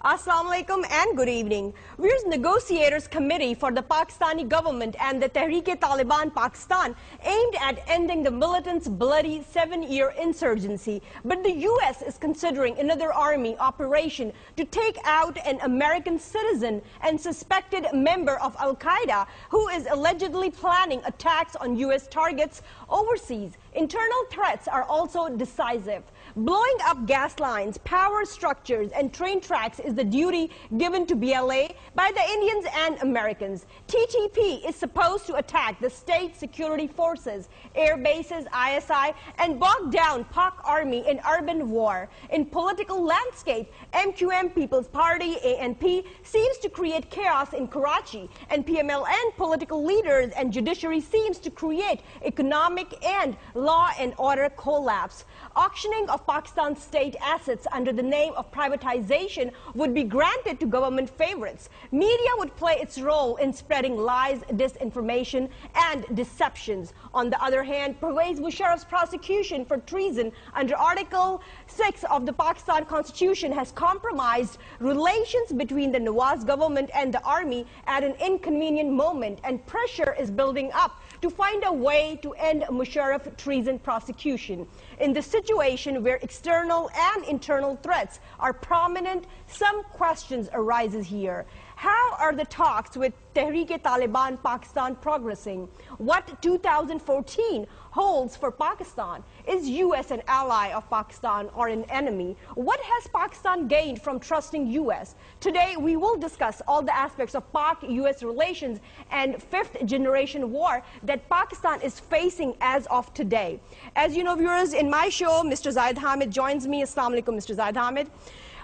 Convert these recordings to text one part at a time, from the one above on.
Assalamu alaikum and good evening. We're negotiators committee for the Pakistani government and the Tehreek-e-Taliban Pakistan aimed at ending the militants' bloody 7-year insurgency. But the U.S. is considering another army operation to take out an American citizen and suspected member of Al-Qaeda who is allegedly planning attacks on U.S. targets overseas. Internal threats are also decisive. Blowing up gas lines, power structures, and train tracks is the duty given to BLA by the Indians and Americans. TTP is supposed to attack the state security forces, air bases, ISI, and bog down Pak army in urban war. In political landscape, MQM People's Party, ANP, seems to create chaos in Karachi, and PMLN political leaders and judiciary seems to create economic and law and order collapse. Auctioning of Pakistan's state assets under the name of privatization would be granted to government favorites. Media would play its role in spreading lies, disinformation, and deceptions. On the other hand, Pervez Musharraf's prosecution for treason under Article 6 of the Pakistan Constitution has compromised relations between the Nawaz government and the army at an inconvenient moment, and pressure is building up to find a way to end Musharraf treason prosecution. In the situation where external and internal threats are prominent, some questions arises here. How are the talks with Tehreek-e-Taliban Pakistan progressing? What 2014 holds for Pakistan? Is U.S. an ally of Pakistan or an enemy? What has Pakistan gained from trusting U.S.? Today, we will discuss all the aspects of Pak-U.S. relations and fifth-generation war that Pakistan is facing as of today. As you know, viewers, in my show, Mr. Zaid Hamid joins me. Assalamu alaikum, Mr. Zaid Hamid.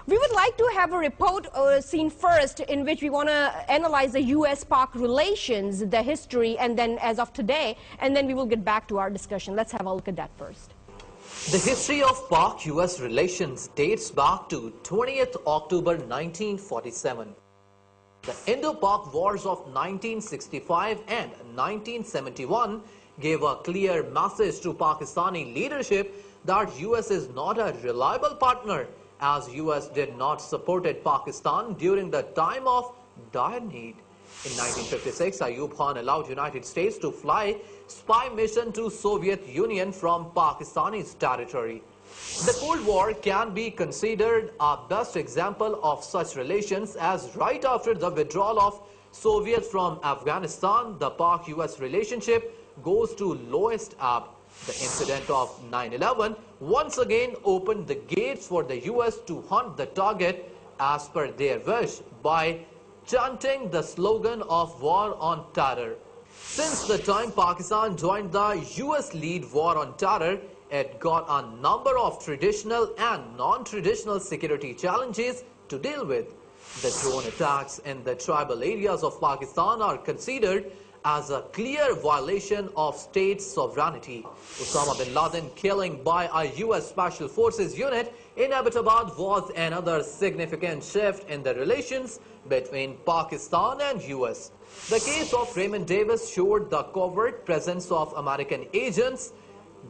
We would like to have a report seen first in which we want to analyze the U.S.-Pak relations, the history, and then as of today, and then we will get back to our discussion. Let's have a look at that first. The history of Pak-U.S. relations dates back to 20th October 1947. The Indo-Pak Wars of 1965 and 1971 gave a clear message to Pakistani leadership that U.S. is not a reliable partner, as U.S. did not support Pakistan during the time of dire need. In 1956, Ayub Khan allowed United States to fly spy mission to Soviet Union from Pakistani's territory. The Cold War can be considered a best example of such relations, as right after the withdrawal of Soviets from Afghanistan, the Pak-U.S. relationship goes to lowest ebb. The incident of 9/11 once again opened the gates for the U.S. to hunt the target as per their wish by chanting the slogan of war on terror. Since the time Pakistan joined the U.S.-led war on terror, it got a number of traditional and non-traditional security challenges to deal with. The drone attacks in the tribal areas of Pakistan are considered as a clear violation of state sovereignty. Osama bin Laden killing by a U.S. Special Forces unit in Abbottabad was another significant shift in the relations between Pakistan and U.S. The case of Raymond Davis showed the covert presence of American agents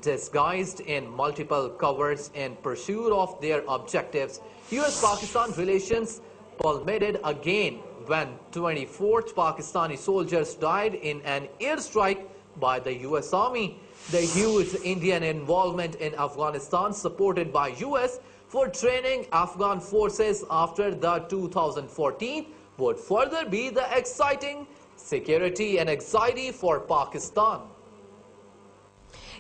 disguised in multiple covers in pursuit of their objectives. U.S.-Pakistan relations culminated again when 24th Pakistani soldiers died in an airstrike by the U.S. Army. The huge Indian involvement in Afghanistan, supported by U.S. for training Afghan forces after the 2014, would further be the exciting security and anxiety for Pakistan.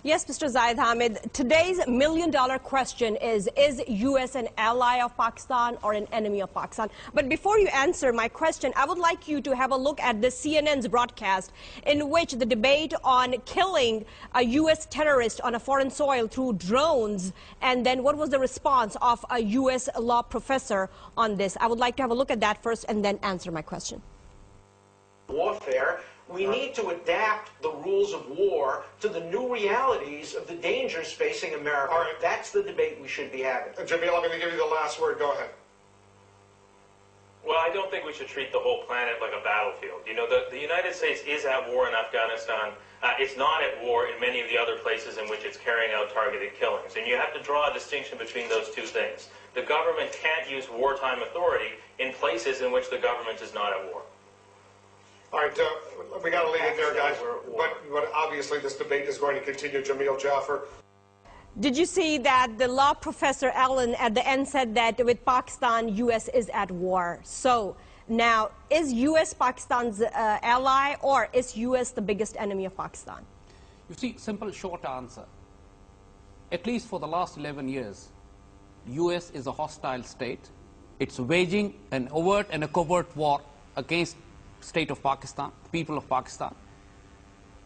Yes, Mr. Zaid Hamid, today's million-dollar question is U.S. an ally of Pakistan or an enemy of Pakistan? But before you answer my question, I would like you to have a look at the CNN's broadcast in which the debate on killing a U.S. terrorist on a foreign soil through drones, and then what was the response of a U.S. law professor on this. I would like to have a look at that first and then answer my question. Warfare. We need to adapt the rules of war to the new realities of the dangers facing America. All right. That's the debate we should be having. Jamil, I'm going to give you the last word. Go ahead. Well, I don't think we should treat the whole planet like a battlefield. You know, the United States is at war in Afghanistan. It's not at war in many of the other places in which it's carrying out targeted killings. And you have to draw a distinction between those two things. The government can't use wartime authority in places in which the government is not at war. All right, we got to leave it there, guys. But obviously this debate is going to continue. Jamil Jaffer. Did you see that the law professor Allen at the end said that with Pakistan, U.S. is at war? So now, is U.S. Pakistan's ally, or is U.S. the biggest enemy of Pakistan? You see, simple, short answer. At least for the last 11 years, U.S. is a hostile state. It's waging an overt and a covert war against the state of Pakistan, people of Pakistan.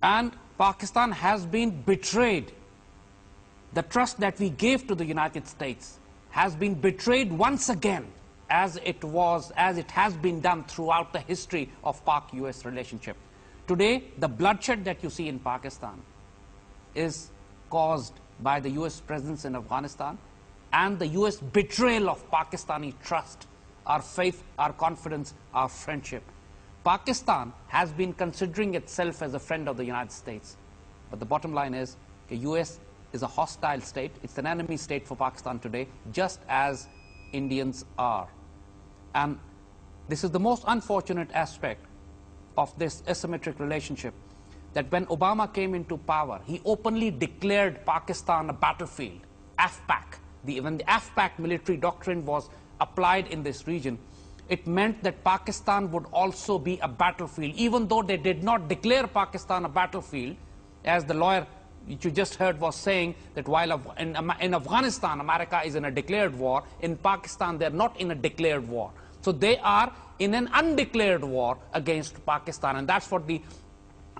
And Pakistan has been betrayed. The trust that we gave to the United States has been betrayed once again, as it has been done throughout the history of Pak-US relationship. Today, the bloodshed that you see in Pakistan is caused by the US presence in Afghanistan and the US betrayal of Pakistani trust, our faith, our confidence, our friendship. Pakistan has been considering itself as a friend of the United States. But the bottom line is, the US is a hostile state. It's an enemy state for Pakistan today, just as Indians are. And this is the most unfortunate aspect of this asymmetric relationship, that when Obama came into power, he openly declared Pakistan a battlefield, AFPAC. When the AFPAC military doctrine was applied in this region, it meant that Pakistan would also be a battlefield, even though they did not declare Pakistan a battlefield, as the lawyer which you just heard was saying that while in Afghanistan, America is in a declared war, in Pakistan, they're not in a declared war. So they are in an undeclared war against Pakistan. And that's what the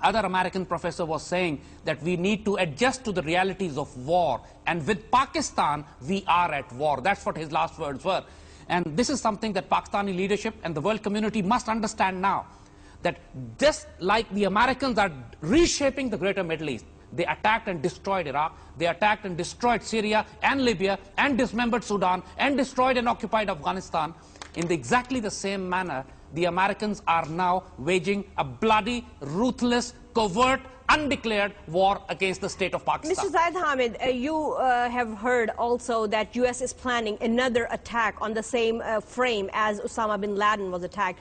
other American professor was saying, that we need to adjust to the realities of war. And with Pakistan, we are at war. That's what his last words were. And this is something that Pakistani leadership and the world community must understand now, that just like the Americans are reshaping the greater Middle East, they attacked and destroyed Iraq, they attacked and destroyed Syria and Libya, and dismembered Sudan, and destroyed and occupied Afghanistan. In exactly the same manner, the Americans are now waging a bloody, ruthless, covert, undeclared war against the state of Pakistan. Mr. Zaid Hamid, you have heard also that U.S. is planning another attack on the same frame as Osama bin Laden was attacked,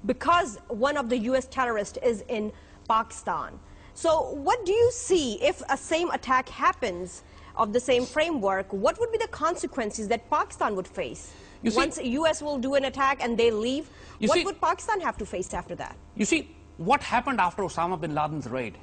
because one of the U.S. terrorists is in Pakistan. So what do you see if a same attack happens of the same framework? What would be the consequences that Pakistan would face? Once U.S. will do an attack and they leave, what would Pakistan have to face after that? You see, what happened after Osama bin Laden's raid?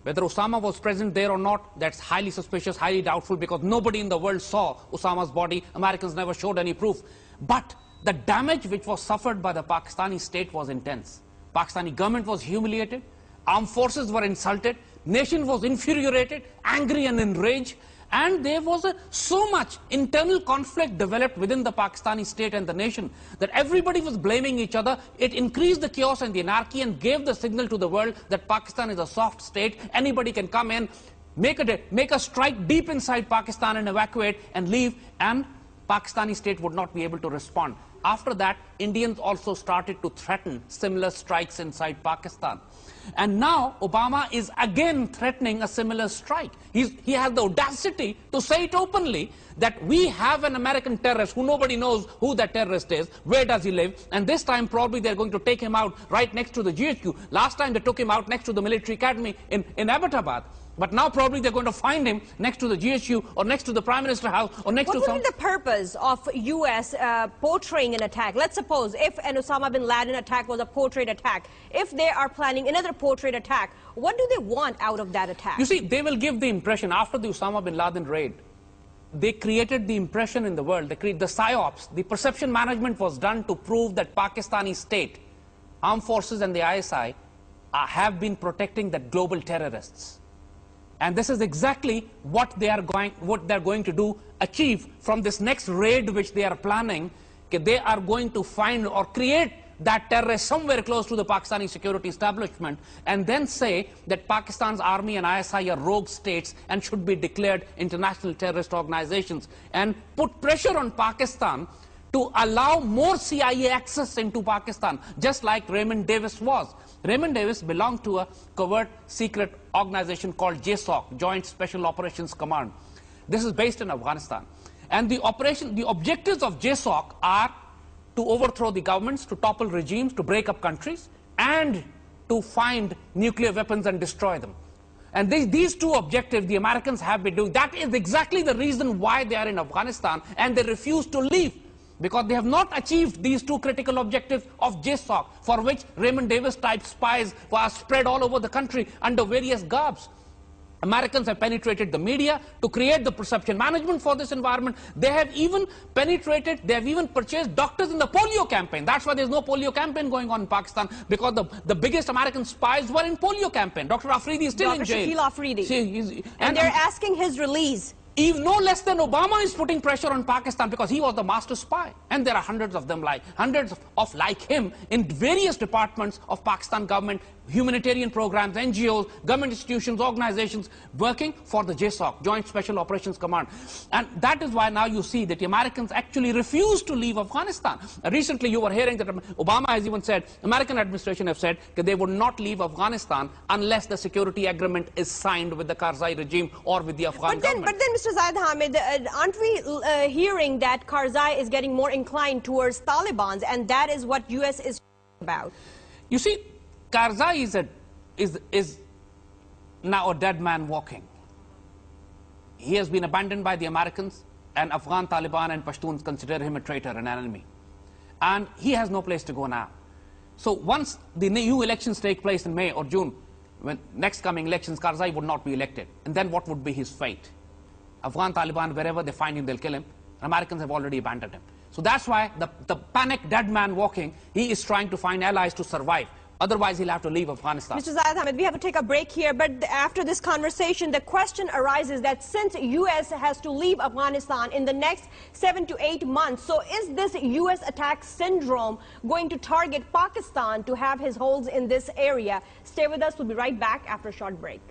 Whether Osama was present there or not, that's highly suspicious, highly doubtful, because nobody in the world saw Osama's body. Americans never showed any proof. But the damage which was suffered by the Pakistani state was intense. Pakistani government was humiliated. Armed forces were insulted, nation was infuriated, angry and enraged, and there was so much internal conflict developed within the Pakistani state and the nation that everybody was blaming each other. It increased the chaos and the anarchy and gave the signal to the world that Pakistan is a soft state. Anybody can come in, make a strike deep inside Pakistan and evacuate and leave, and Pakistani state would not be able to respond. After that, Indians also started to threaten similar strikes inside Pakistan. And now Obama is again threatening a similar strike. He has the audacity to say it openly, that we have an American terrorist who nobody knows who that terrorist is, where does he live, and this time probably they're going to take him out right next to the GHQ. Last time they took him out next to the military academy in Abbottabad. But now probably they're going to find him next to the GHQ or next to the Prime Minister's house or next to some... What would be the purpose of U.S. portraying an attack? Let's suppose if an Osama bin Laden attack was a portrayed attack, if they are planning another portrayed attack, what do they want out of that attack? You see, they will give the impression, after the Osama bin Laden raid, they created the impression in the world, they created the psyops, the perception management was done to prove that Pakistani state, armed forces and the ISI have been protecting the global terrorists. And this is exactly what they're going to achieve from this next raid which they are planning. They are going to find or create that terrorist somewhere close to the Pakistani security establishment, and then say that Pakistan's army and ISI are rogue states and should be declared international terrorist organizations, and put pressure on Pakistan to allow more CIA access into Pakistan, just like Raymond Davis was. Raymond Davis belonged to a covert secret organization called JSOC, Joint Special Operations Command. This is based in Afghanistan. And the objectives of JSOC are to overthrow the governments, to topple regimes, to break up countries, and to find nuclear weapons and destroy them. And these two objectives the Americans have been doing. That is exactly the reason why they are in Afghanistan, and they refuse to leave, because they have not achieved these two critical objectives of JSOC, for which Raymond Davis type spies were spread all over the country under various garbs. Americans have penetrated the media to create the perception management for this environment. They have even penetrated, they have even purchased doctors in the polio campaign. That's why there's no polio campaign going on in Pakistan, because the biggest American spies were in polio campaign. Dr. Afridi is still in jail. Dr. Shakil Afridi. And they're asking his release. Even no less than Obama is putting pressure on Pakistan, because he was the master spy. And there are hundreds of them, hundreds of like him in various departments of Pakistan government, humanitarian programs, NGOs, government institutions, organizations working for the JSOC, Joint Special Operations Command. And that is why now you see that the Americans actually refuse to leave Afghanistan. Recently you were hearing that Obama has even said, American administration have said that they would not leave Afghanistan unless the security agreement is signed with the Karzai regime or with the Afghan government. But then, Mr. Zaid Hamid, aren't we hearing that Karzai is getting more inclined towards Taliban, and that is what US is about? You see, Karzai is now a dead man walking. He has been abandoned by the Americans, and Afghan Taliban and Pashtuns consider him a traitor, an enemy. And he has no place to go now. So once the new elections take place in May or June, when next coming elections, Karzai would not be elected. And then what would be his fate? Afghan Taliban, wherever they find him, they'll kill him. Americans have already abandoned him. So that's why the panicked dead man walking, he is trying to find allies to survive. Otherwise, he'll have to leave Afghanistan. Mr. Zaid Hamid, we have to take a break here, but after this conversation, the question arises that since U.S. has to leave Afghanistan in the next 7 to 8 months, so is this U.S. attack syndrome going to target Pakistan to have his holds in this area? Stay with us. We'll be right back after a short break.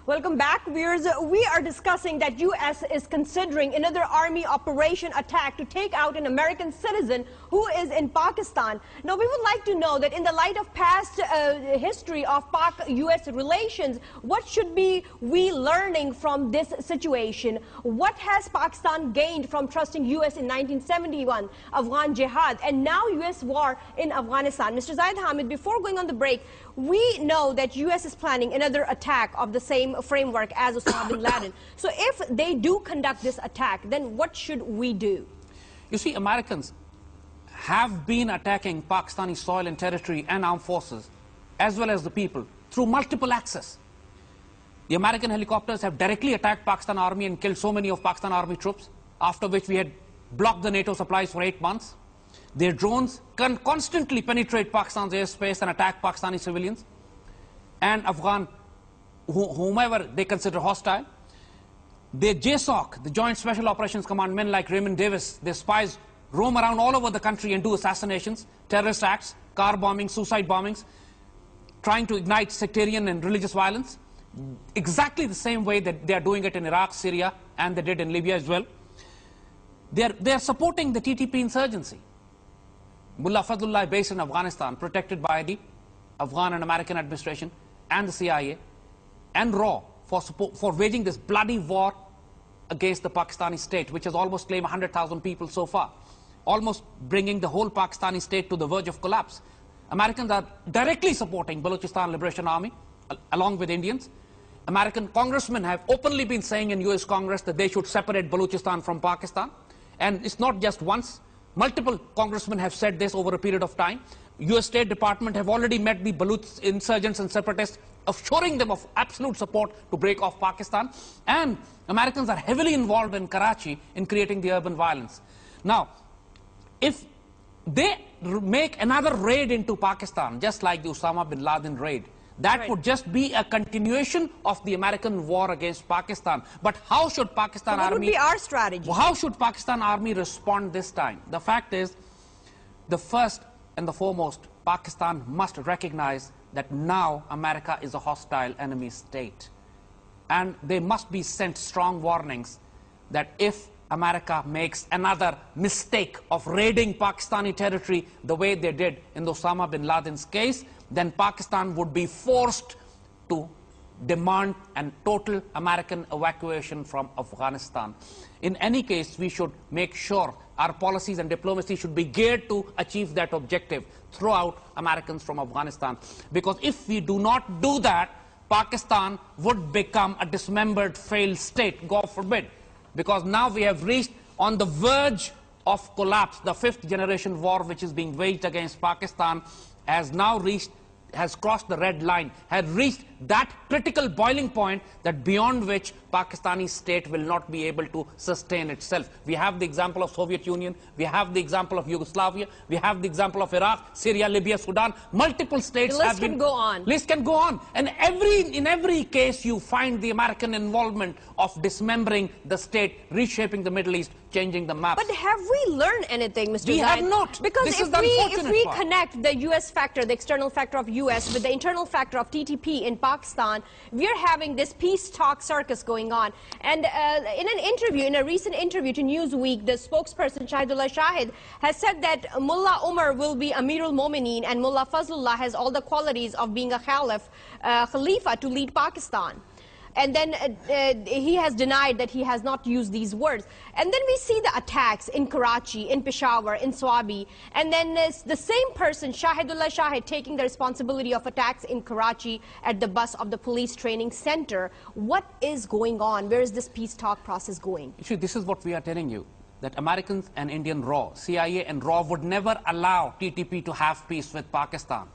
Welcome back, viewers. We are discussing that U.S. is considering another army operation attack to take out an American citizen who is in Pakistan. Now, we would like to know that in the light of past history of Pak-U.S. relations, what should be we learning from this situation? What has Pakistan gained from trusting U.S. in 1971, Afghan jihad, and now U.S. war in Afghanistan? Mr. Zaid Hamid, before going on the break, we know that U.S. is planning another attack of the same framework as Osama bin Laden. So if they do conduct this attack, then what should we do? You see, Americans have been attacking Pakistani soil and territory and armed forces, as well as the people, through multiple axes. The American helicopters have directly attacked Pakistan Army and killed so many of Pakistan Army troops, after which we had blocked the NATO supplies for 8 months. Their drones can constantly penetrate Pakistan's airspace and attack Pakistani civilians and Afghan, whomever they consider hostile. Their JSOC, the Joint Special Operations Command, men like Raymond Davis, their spies roam around all over the country and do assassinations, terrorist acts, car bombings, suicide bombings, trying to ignite sectarian and religious violence, exactly the same way that they are doing it in Iraq, Syria, and they did in Libya as well. They are supporting the TTP insurgency. Mullah Fadlullah, based in Afghanistan, protected by the Afghan and American administration and the CIA and RAW for waging this bloody war against the Pakistani state, which has almost claimed 100,000 people so far, almost bringing the whole Pakistani state to the verge of collapse. Americans are directly supporting Balochistan Liberation Army along with Indians. American congressmen have openly been saying in US Congress that they should separate Balochistan from Pakistan. And it's not just once. Multiple congressmen have said this over a period of time. US State Department have already met the Baluch insurgents and separatists, assuring them of absolute support to break off Pakistan. And Americans are heavily involved in Karachi in creating the urban violence. Now, if they make another raid into Pakistan, just like the Osama bin Laden raid, that would just be a continuation of the American war against Pakistan. But how should Pakistan What would army... be our strategy? How should Pakistan army respond this time? The fact is, the first and the foremost, Pakistan must recognize that now America is a hostile enemy state. And they must be sent strong warnings that if America makes another mistake of raiding Pakistani territory the way they did in the Osama bin Laden's case, then Pakistan would be forced to demand a total American evacuation from Afghanistan. In any case, we should make sure our policies and diplomacy should be geared to achieve that objective, throw out Americans from Afghanistan. Because if we do not do that, Pakistan would become a dismembered, failed state, God forbid. Because now we have reached on the verge of collapse. The fifth generation war which is being waged against Pakistan has crossed the red line, has reached that critical boiling point that beyond which Pakistani state will not be able to sustain itself. We have the example of Soviet Union, we have the example of Yugoslavia, we have the example of Iraq, Syria, Libya, Sudan. Multiple states have been... The list can go on. List can go on. And in every case you find the American involvement of dismembering the state, reshaping the Middle East, changing the map. But have we learned anything, Mr. We Zaid? have not. Because This if is the we unfortunate part. connect the U.S. factor, the external factor of U.S. with the internal factor of TTP in Pakistan, we're having this peace talk circus going on. And in a recent interview to Newsweek, the spokesperson Shahidullah Shahid has said that Mullah Umar will be Amirul Momineen and Mullah Fazlullah has all the qualities of being a Khalifa to lead Pakistan. And then he has denied that he has not used these words. And then we see the attacks in Karachi, in Peshawar, in Swabi. And then the same person, Shahidullah Shahid, taking the responsibility of attacks in Karachi at the bus of the police training center. What is going on? Where is this peace talk process going? See, this is what we are telling you, that Americans and Indian RAW, CIA and RAW would never allow TTP to have peace with Pakistan.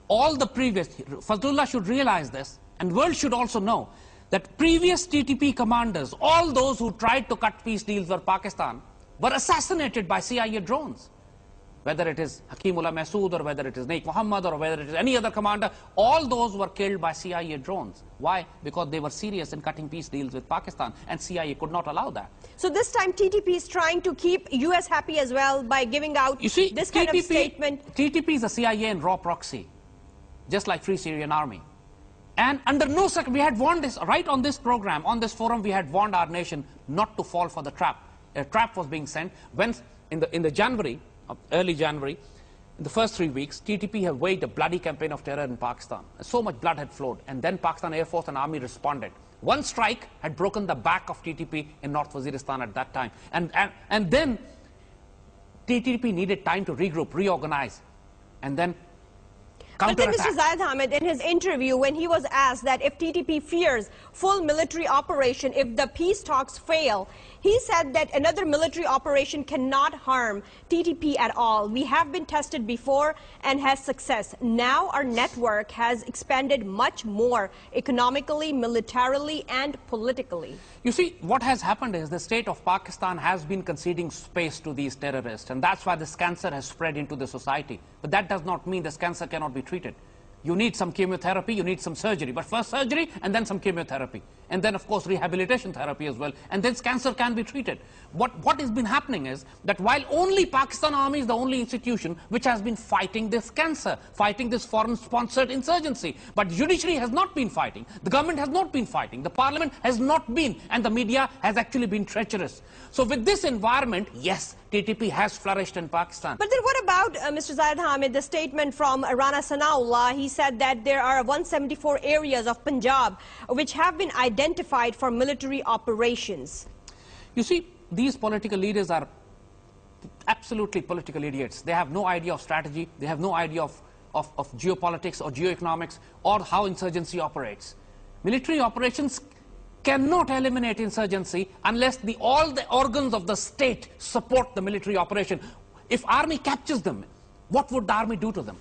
All the previous, Fazlullah should realize this, and world should also know that previous TTP commanders, all those who tried to cut peace deals with Pakistan, were assassinated by CIA drones. Whether it is Hakimullah Masood, or whether it is Naik Muhammad, or whether it is any other commander, all those were killed by CIA drones. Why? Because they were serious in cutting peace deals with Pakistan, and CIA could not allow that. So this time TTP is trying to keep US happy as well by giving out this kind of statement. TTP is a CIA and RAW proxy, just like Free Syrian Army. And under no circumstance, we had warned this, right on this program, on this forum, we had warned our nation not to fall for the trap. A trap was being sent when, in the January, early January, in the first 3 weeks, TTP have waged a bloody campaign of terror in Pakistan. So much blood had flowed, and then Pakistan Air Force and Army responded. One strike had broken the back of TTP in North Waziristan at that time. And then TTP needed time to regroup, reorganize, and then But then Mr. Zaid Hamid, in his interview, when he was asked that if TTP fears full military operation if the peace talks fail, he said that another military operation cannot harm TTP at all. We have been tested before and has success. Now our network has expanded much more economically, militarily, and politically. You see, what has happened is the state of Pakistan has been conceding space to these terrorists, and that's why this cancer has spread into the society. But that does not mean this cancer cannot be treated. You need some chemotherapy, you need some surgery, but first surgery and then some chemotherapy. And then, of course, rehabilitation therapy as well. And then cancer can be treated. What has been happening is that while only Pakistan Army is the only institution which has been fighting this cancer, fighting this foreign-sponsored insurgency, but the judiciary has not been fighting, the government has not been fighting, the parliament has not been, and the media has actually been treacherous. So with this environment, yes, TTP has flourished in Pakistan. But then what about, Mr. Zaid Hamid, the statement from Rana Sanaullah? He said that there are 174 areas of Punjab which have been identified for military operations. You see, these political leaders are absolutely political idiots. They have no idea of strategy. They have no idea of geopolitics or geoeconomics or how insurgency operates. Military operations cannot eliminate insurgency unless all the organs of the state support the military operation. If army captures them, what would the army do to them?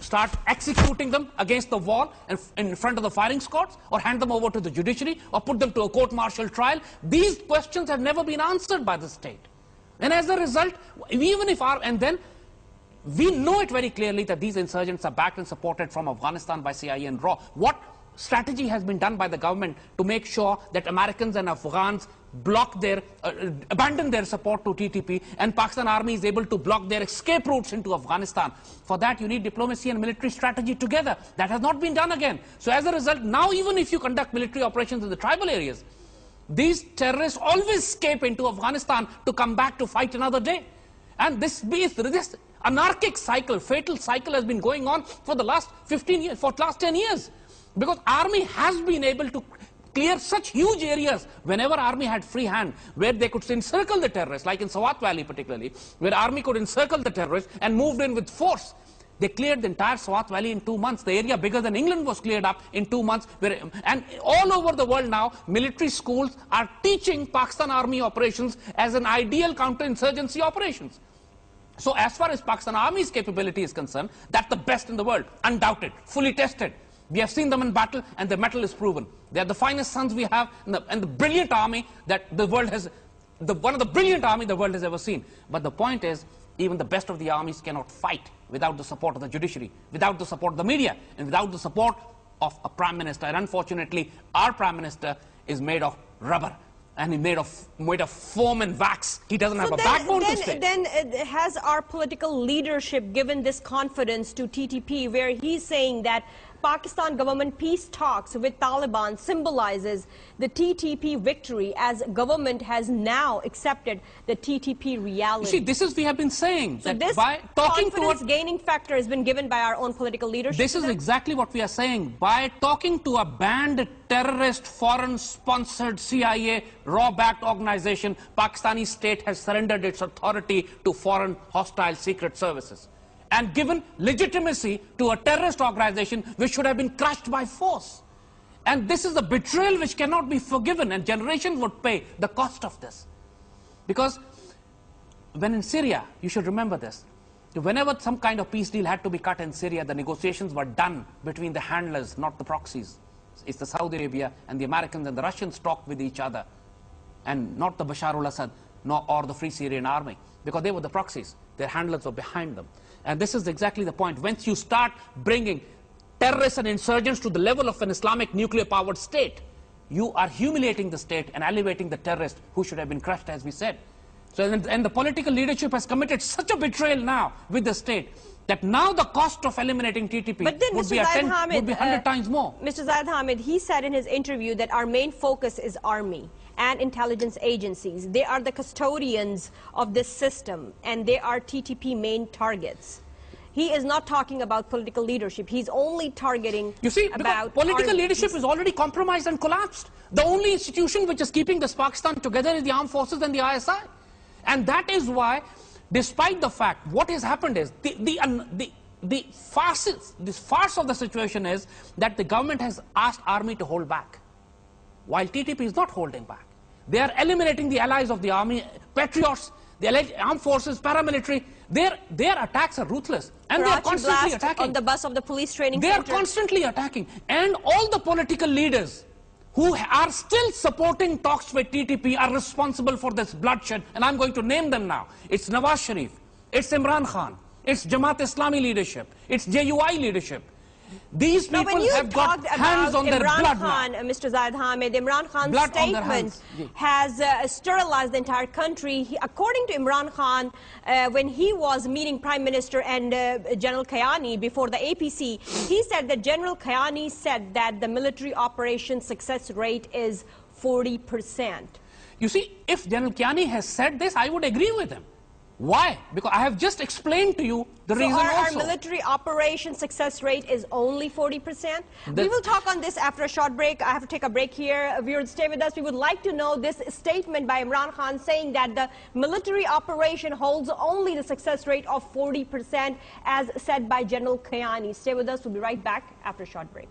Start executing them against the wall and in front of the firing squads, or hand them over to the judiciary, or put them to a court-martial trial? These questions have never been answered by the state. And as a result, even if and then we know it very clearly that these insurgents are backed and supported from Afghanistan by CIA and RAW. What strategy has been done by the government to make sure that Americans and Afghans abandon their support to TTP, and Pakistan army is able to block their escape routes into Afghanistan? For that, you need diplomacy and military strategy together. That has not been done again. So as a result, now even if you conduct military operations in the tribal areas, these terrorists always escape into Afghanistan to come back to fight another day. And this anarchic cycle, fatal cycle, has been going on for the last 15 years, for the last 10 years. Because army has been able to clear such huge areas whenever army had free hand, where they could encircle the terrorists, like in Swat Valley particularly, where army could encircle the terrorists and moved in with force. They cleared the entire Swat Valley in 2 months. The area bigger than England was cleared up in 2 months. And all over the world now, military schools are teaching Pakistan army operations as an ideal counterinsurgency operations. So as far as Pakistan army's capability is concerned, that's the best in the world, undoubted, fully tested. We have seen them in battle, and the mettle is proven. They are the finest sons we have, and the brilliant army that the world has, one of the brilliant army the world has ever seen. But the point is, even the best of the armies cannot fight without the support of the judiciary, without the support of the media, and without the support of a prime minister. And unfortunately, our prime minister is made of rubber, and he's made of foam and wax. He doesn't have a backbone to stay. Then has our political leadership given this confidence to TTP, where he's saying that Pakistan government peace talks with Taliban symbolizes the TTP victory, as government has now accepted the TTP reality? You see, this is we have been saying. So that this by talking confidence gaining factor has been given by our own political leadership. This is exactly what we are saying. By talking to a banned terrorist, foreign-sponsored CIA, raw-backed organization, Pakistani state has surrendered its authority to foreign hostile secret services and given legitimacy to a terrorist organization which should have been crushed by force. And this is a betrayal which cannot be forgiven, and generations would pay the cost of this. Because when in Syria, you should remember this, whenever some kind of peace deal had to be cut in Syria, the negotiations were done between the handlers, not the proxies. It's the Saudi Arabia and the Americans and the Russians talked with each other, and not the Bashar al-Assad or the Free Syrian Army, because they were the proxies. Their handlers were behind them. And this is exactly the point. Once you start bringing terrorists and insurgents to the level of an Islamic nuclear-powered state, you are humiliating the state and elevating the terrorist who should have been crushed, as we said. So, and the political leadership has committed such a betrayal now with the state that now the cost of eliminating TTP would be 100 times more. Mr. Zaid Hamid, he said in his interview that our main focus is army and intelligence agencies. They are the custodians of this system, and they are TTP main targets. He is not talking about political leadership. He's only targeting about political leadership is already compromised and collapsed. The only institution which is keeping this Pakistan together is the armed forces and the ISI. And that is why, despite the fact, what has happened is, the farce of the situation is that the government has asked army to hold back, while TTP is not holding back. They are eliminating the allies of the army, patriots, the armed forces, paramilitary. Their attacks are ruthless, and they are constantly attacking. On the bus of the police training center. They are constantly attacking, and all the political leaders who are still supporting talks with TTP are responsible for this bloodshed, and I'm going to name them now. It's Nawaz Sharif, it's Imran Khan, it's Jamaat Islami leadership, it's JUI leadership. These people have got hands on their blood now. Mr. Zaid Hamid, Imran Khan's statement has sterilized the entire country. According to Imran Khan, when he was meeting Prime Minister and General Kayani before the APC, he said that General Kayani said that the military operation success rate is 40%. You see, if General Kayani has said this, I would agree with him. Why? Because I have just explained to you the reason also. Our military operation success rate is only 40%. We will talk on this after a short break. I have to take a break here. Viewers, stay with us. We would like to know this statement by Imran Khan saying that the military operation holds only the success rate of 40%, as said by General Kayani. Stay with us. We'll be right back after a short break.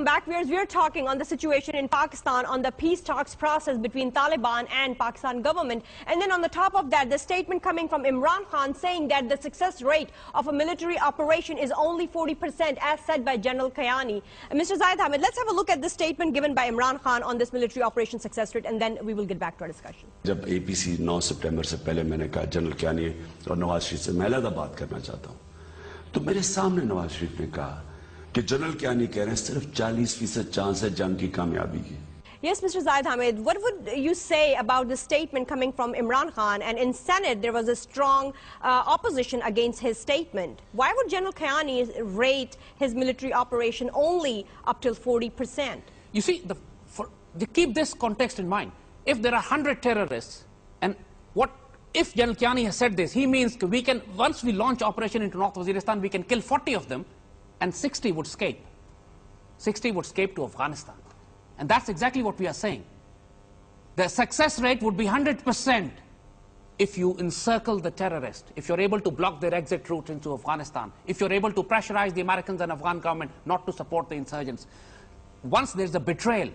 welcome back. We're talking on the situation in Pakistan, on the peace talks process between Taliban and Pakistan government. And then on the top of that, the statement coming from Imran Khan saying that the success rate of a military operation is only 40%, as said by General Kayani. Mr. Zaid Hamid, let's have a look at the statement given by Imran Khan on this military operation success rate, and then we will get back to our discussion. जब APC 9 सितंबर से पहले मैंने कहा general Kayani और नवाज शरीफ से मैं अलग बात करना चाहता हूं, तो मेरे सामने नवाज शरीफ ने कहा कि जनरल क्यानी कह रहे हैं सिर्फ 40% चांस है जंग की कामयाबी की. Yes, Mr. Zaid Hamid, what would you say about the statement coming from Imran Khan? And in Senate, there was a strong opposition against his statement. Why would General Kayani rate his military operation only up till 40%? You see, keep this context in mind. If there are 100 terrorists, and if General Kayani has said this, he means we can, once we launch operation into North Waziristan, we can kill 40 of them, and 60 would escape. 60 would escape to Afghanistan. And that's exactly what we are saying. The success rate would be 100% if you encircle the terrorist, if you're able to block their exit route into Afghanistan, if you're able to pressurize the Americans and Afghan government not to support the insurgents. Once there's a betrayal,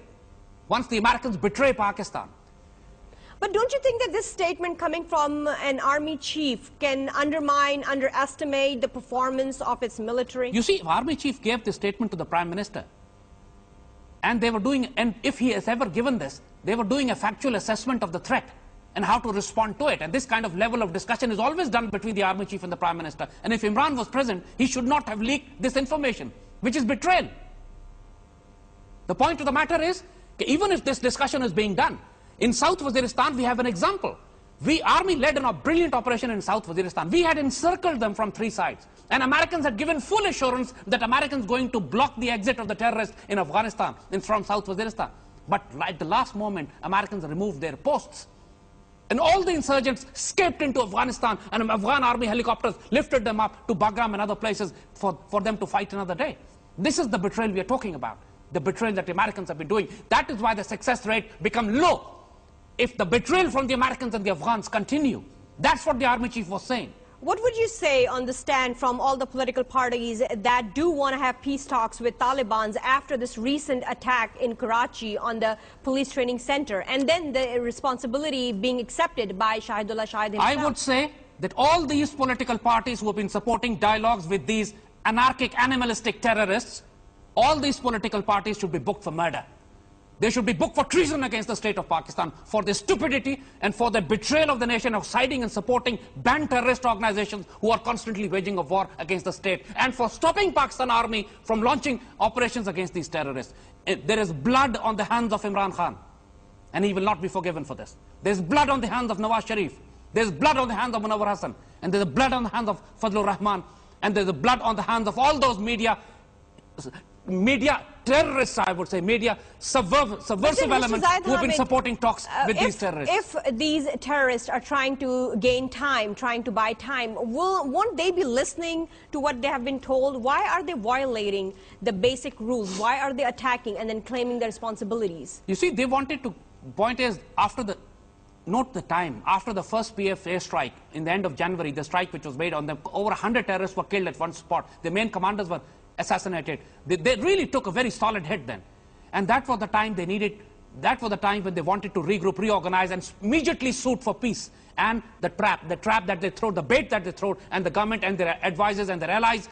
once the Americans betray Pakistan. But don't you think that this statement coming from an army chief can underestimate the performance of its military? You see, army chief gave this statement to the Prime Minister. And they were doing, and if he has ever given this, they were doing a factual assessment of the threat and how to respond to it. And this kind of level of discussion is always done between the army chief and the Prime Minister. And if Imran was present, he should not have leaked this information, which is betrayal. The point of the matter is, even if this discussion is being done, in South Waziristan, we have an example. Army led a brilliant operation in South Waziristan. We had encircled them from 3 sides. And Americans had given full assurance that Americans going to block the exit of the terrorists in Afghanistan, from South Waziristan. But at the last moment, Americans removed their posts. And all the insurgents escaped into Afghanistan, and Afghan army helicopters lifted them up to Bagram and other places for them to fight another day. This is the betrayal we are talking about. The betrayal that the Americans have been doing. That is why the success rate become low. If the betrayal from the Americans and the Afghans continue. That's what the army chief was saying. What would you say on the stand from all the political parties that do want to have peace talks with Taliban after this recent attack in Karachi on the police training center, and then the responsibility being accepted by Shahidullah Shahid himself? I would say that all these political parties who have been supporting dialogues with these anarchic, animalistic terrorists, all these political parties should be booked for murder. They should be booked for treason against the state of Pakistan, for their stupidity and for the betrayal of the nation of siding and supporting banned terrorist organizations who are constantly waging a war against the state, and for stopping Pakistan army from launching operations against these terrorists. There is blood on the hands of Imran Khan, and he will not be forgiven for this. There's blood on the hands of Nawaz Sharif. There's blood on the hands of Munawwar Hassan, and there's blood on the hands of Fazlur Rahman, and there's blood on the hands of all those media terrorists, I would say, media subversive elements who have been supporting talks with these terrorists. If these terrorists are trying to gain time, trying to buy time, won't they be listening to what they have been told? Why are they violating the basic rules? Why are they attacking and then claiming their responsibilities? You see, they wanted to, point is, note the time, after the first PF airstrike in the end of January, the strike which was made on them, over 100 terrorists were killed at one spot. The main commanders were assassinated. They really took a very solid hit then. And that was the time they needed, that was the time when they wanted to regroup, reorganize, and immediately suit for peace. And the trap that they throw, the bait that they throw, and the government and their advisors and their allies,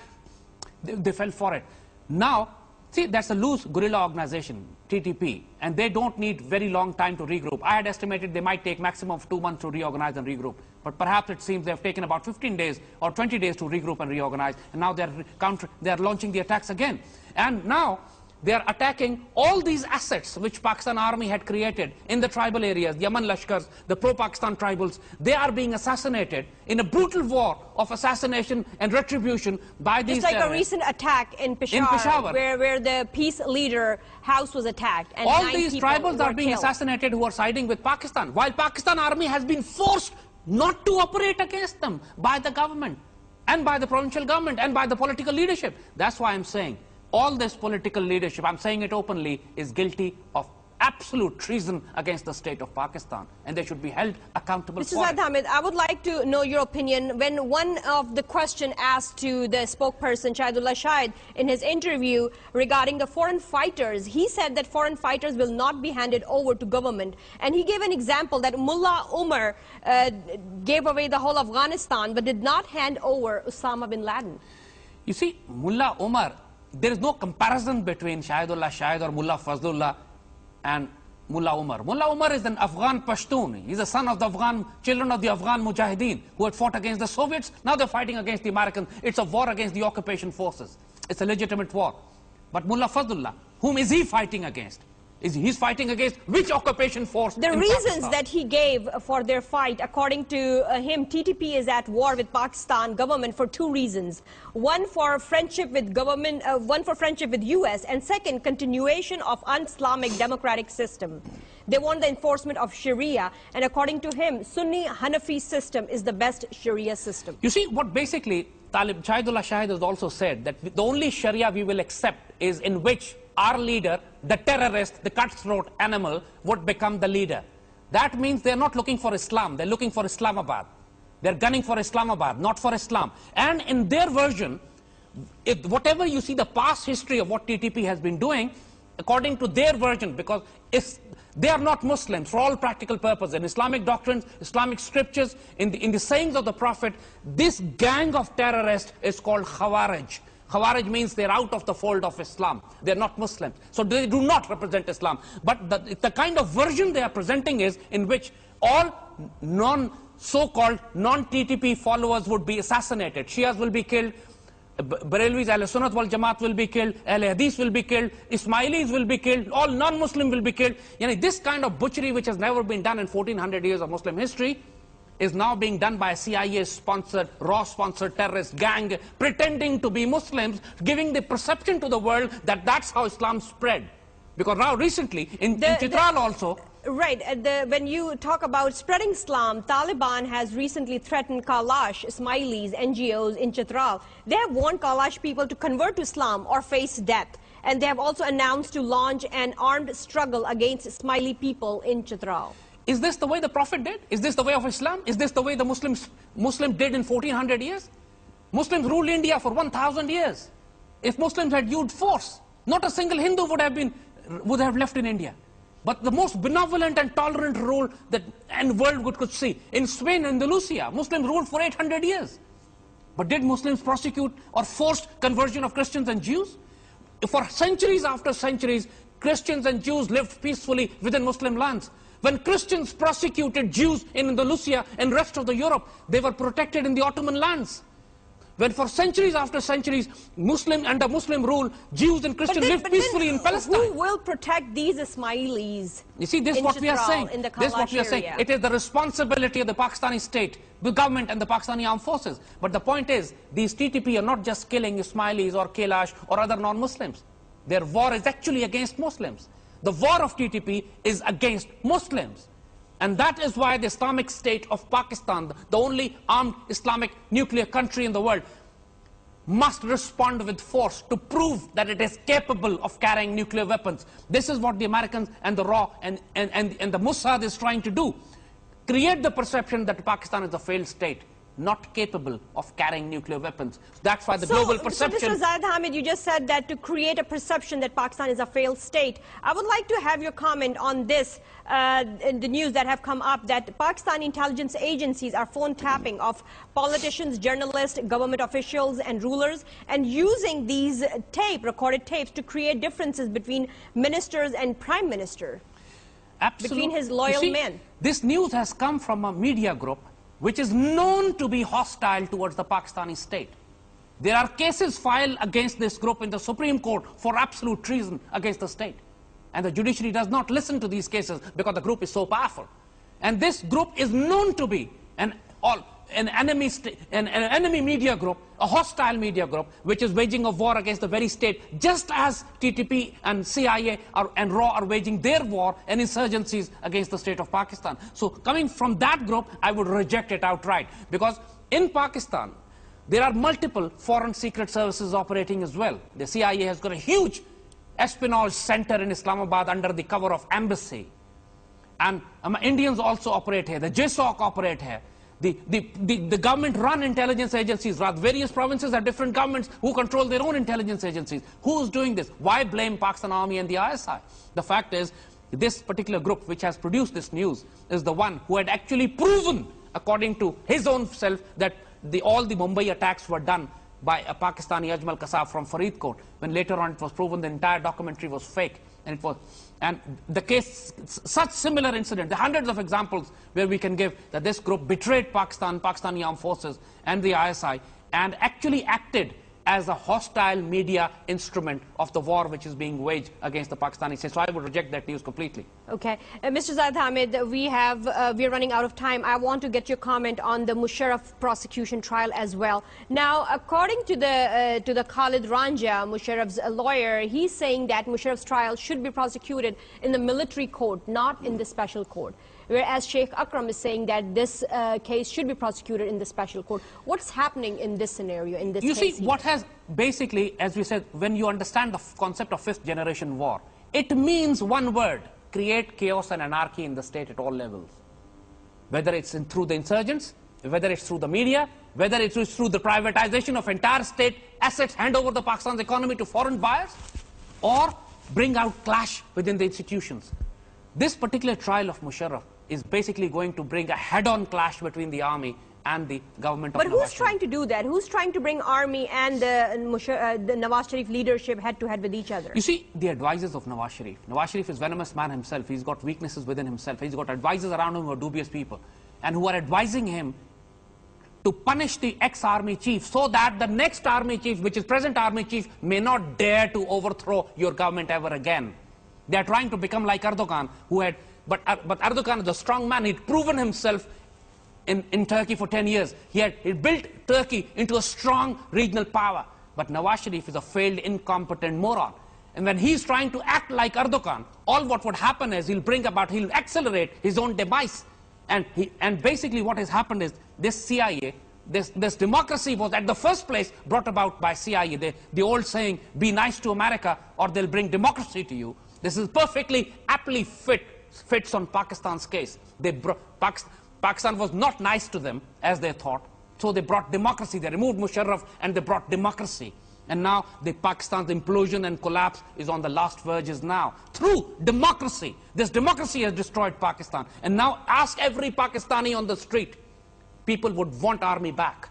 they fell for it. Now, see, that's a loose guerrilla organization, TTP, and they don't need very long time to regroup. I had estimated they might take maximum of 2 months to reorganize and regroup. But perhaps it seems they have taken about 15 days or 20 days to regroup and reorganize, and now they are launching the attacks again. And now they are attacking all these assets which Pakistan army had created in the tribal areas, the Yaman Lashkars, the pro-Pakistan tribals. They are being assassinated in a brutal war of assassination and retribution by these terrorists. Just like terrorists. A recent attack in Peshawar. Where the peace leader house was attacked. And all these tribals are being assassinated who are siding with Pakistan, while Pakistan army has been forced not to operate against them by the government and by the provincial government and by the political leadership. That's why I'm saying all this political leadership, I'm saying it openly, is guilty of absolute treason against the state of Pakistan, and they should be held accountable Mr. for Zaid it. Hamid, I would like to know your opinion. When one of the question asked to the spokesperson, Shahidullah Shahid, in his interview regarding the foreign fighters, he said that foreign fighters will not be handed over to government. And he gave an example that Mullah Umar gave away the whole of Afghanistan, but did not hand over Osama bin Laden. You see, Mullah Umar, there is no comparison between Shahidullah Shahid or Mullah Fazlullah and Mullah Umar. Mullah Umar is an Afghan Pashtun. He's the son of the children of the Afghan Mujahideen who had fought against the Soviets. Now they're fighting against the Americans. It's a war against the occupation forces. It's a legitimate war. But Mullah Fazlullah, whom is he fighting against? He's fighting against which occupation force? The reasons that he gave for their fight, according to him, TTP is at war with Pakistan government for two reasons. One for friendship with government, one for friendship with US, and second, continuation of un-Islamic democratic system. They want the enforcement of Sharia, and according to him, Sunni Hanafi system is the best Sharia system. You see, what basically Shahidullah Shahid has also said, that the only Sharia we will accept is in which our leader, the terrorist, the cutthroat animal, would become the leader. That means they're not looking for Islam, they're looking for Islamabad. They're gunning for Islamabad, not for Islam. And in their version, whatever you see the past history of what TTP has been doing, according to their version, because they are not Muslims for all practical purposes. In Islamic doctrines, Islamic scriptures, in the sayings of the Prophet, this gang of terrorists is called Khawarij. Khawarij means they're out of the fold of Islam. They're not Muslims. So they do not represent Islam. But the kind of version they are presenting is in which all so-called non-TTP followers would be assassinated. Shias will be killed. Barelvis, Ahl-Sunnat wal Jamaat will be killed. Ahl-Hadith will be killed. Ismailis will be killed. All non-Muslim will be killed. This kind of butchery, which has never been done in 1400 years of Muslim history, is now being done by a CIA-sponsored, raw-sponsored terrorist gang, pretending to be Muslims, giving the perception to the world that that's how Islam spread. Because now recently, in Chitral also... Right, when you talk about spreading Islam, Taliban has recently threatened Kalash, Ismailis, NGOs in Chitral. They have warned Kalash people to convert to Islam or face death. And they have also announced to launch an armed struggle against Ismaili people in Chitral. Is this the way the Prophet did? Is this the way of Islam? Is this the way the Muslims did in 1400 years? Muslims ruled India for 1000 years. If Muslims had used force, not a single Hindu would have left in India. But the most benevolent and tolerant rule that the world could see. In Spain, Andalusia, Muslims ruled for 800 years. But did Muslims prosecute or force conversion of Christians and Jews? For centuries after centuries, Christians and Jews lived peacefully within Muslim lands. When Christians prosecuted Jews in Andalusia and rest of the Europe, they were protected in the Ottoman lands. When for centuries after centuries, under Muslim rule, Jews and Christians lived peacefully in Palestine. Who will protect these Ismailis? You see, this is what we are saying. This is what we are saying. It is the responsibility of the Pakistani state, the government and the Pakistani armed forces. But the point is, these TTP are not just killing Ismailis or Kailash or other non-Muslims. Their war is actually against Muslims. The war of TTP is against Muslims. And that is why the Islamic State of Pakistan, the only armed Islamic nuclear country in the world, must respond with force to prove that it is capable of carrying nuclear weapons. This is what the Americans and the RAW and the Mossad is trying to do. Create the perception that Pakistan is a failed state, not capable of carrying nuclear weapens. That's why the global perception... So Mr. Zaid Hamid, you just said that to create a perception that Pakistan is a failed state. I would like to have your comment on this, in the news that have come up, that Pakistani intelligence agencies are phone tapping of politicians, journalists, government officials and rulers, and using these recorded tapes to create differences between ministers and prime minister. Absolutely. Between his loyal men. This news has come from a media group which is known to be hostile towards the Pakistani state. There are cases filed against this group in the Supreme Court for absolute treason against the state. And the judiciary does not listen to these cases because the group is so powerful. And this group is known to be an enemy media group, a hostile media group, which is waging a war against the very state, just as TTP and CIA and RAW are waging their war and insurgencies against the state of Pakistan. So coming from that group, I would reject it outright. Because in Pakistan, there are multiple foreign secret services operating as well. The CIA has got a huge espionage center in Islamabad under the cover of embassy. And Indians also operate here. The JSOC operate here. The government-run intelligence agencies, various provinces have different governments who control their own intelligence agencies. Who is doing this? Why blame Pakistan Army and the ISI? The fact is, this particular group which has produced this news is the one who had actually proven, according to his own self, that all the Mumbai attacks were done by a Pakistani Ajmal Kasab from Faridkot, when later on it was proven the entire documentary was fake. And the case, such similar incident, the hundreds of examples where we can give that this group betrayed Pakistan, Pakistani armed forces and the ISI, and actually acted as a hostile media instrument of the war which is being waged against the Pakistani state. So I would reject that news completely. Okay. Mr. Zaid Hamid, we're running out of time. I want to get your comment on the Musharraf prosecution trial as well. Now, according to the Khalid Ranja, Musharraf's lawyer, he's saying that Musharraf's trial should be prosecuted in the military court, not in the special court. Whereas Sheikh Akram is saying that this case should be prosecuted in the special court. What's happening in this scenario, in this case? You see, what has basically, as we said, when you understand the concept of fifth generation war, it means one word: create chaos and anarchy in the state at all levels. Whether it's through the insurgents, whether it's through the media, whether it's through the privatization of entire state assets, hand over the Pakistan's economy to foreign buyers, or bring out clash within the institutions. This particular trial of Musharraf is basically going to bring a head-on clash between the army and the government of Nawaz Sharif. But who's trying to do that? Who's trying to bring army and the Nawaz Sharif leadership head-to-head with each other? You see, the advisors of Nawaz Sharif. Nawaz Sharif is a venomous man himself. He's got weaknesses within himself. He's got advisors around him who are dubious people, and who are advising him to punish the ex-army chief so that the next army chief, which is present army chief, may not dare to overthrow your government ever again. They are trying to become like Erdogan, who had... But Erdogan is a strong man. He'd proven himself in Turkey for 10 years. He built Turkey into a strong regional power. But Nawaz Sharif is a failed, incompetent moron. And when he's trying to act like Erdogan, all what would happen is he'll accelerate his own demise. And basically what has happened is this CIA, this democracy was at the first place brought about by CIA. The old saying, be nice to America or they'll bring democracy to you. This is perfectly aptly fits on Pakistan's case. Pakistan was not nice to them, as they thought, so they brought democracy. They removed Musharraf and they brought democracy. And now Pakistan's implosion and collapse is on the last verges now. Through democracy. This democracy has destroyed Pakistan. And now ask every Pakistani on the street. People would want army back.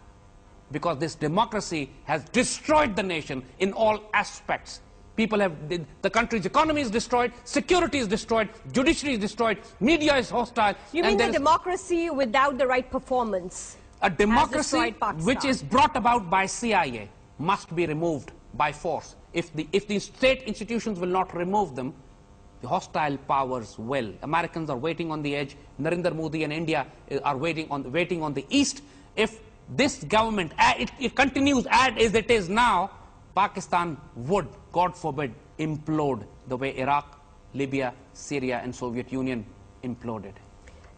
Because this democracy has destroyed the nation in all aspects. The country's economy is destroyed, security is destroyed, judiciary is destroyed, media is hostile. You mean the democracy without the right performance? A democracy which is brought about by CIA must be removed by force. If the state institutions will not remove them, the hostile powers will. Americans are waiting on the edge. Narendra Modi and India are waiting on the east. If this government, it continues as it is now, Pakistan would, God forbid, implode the way Iraq, Libya, Syria and Soviet Union imploded.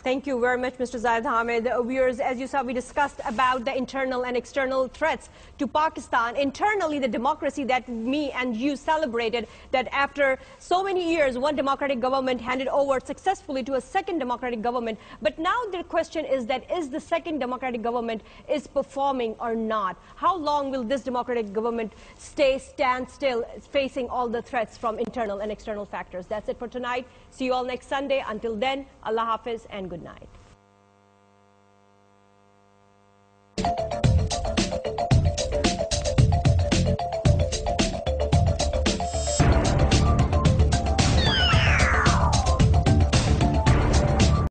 Thank you very much, Mr. Zaid Hamid. Viewers, as you saw, we discussed about the internal and external threats to Pakistan. Internally, the democracy that me and you celebrated, that after so many years, one democratic government handed over successfully to a second democratic government. But now the question is that is the second democratic government is performing or not? How long will this democratic government stand still, facing all the threats from internal and external factors? That's it for tonight. See you all next Sunday. Until then, Allah Hafiz and good night.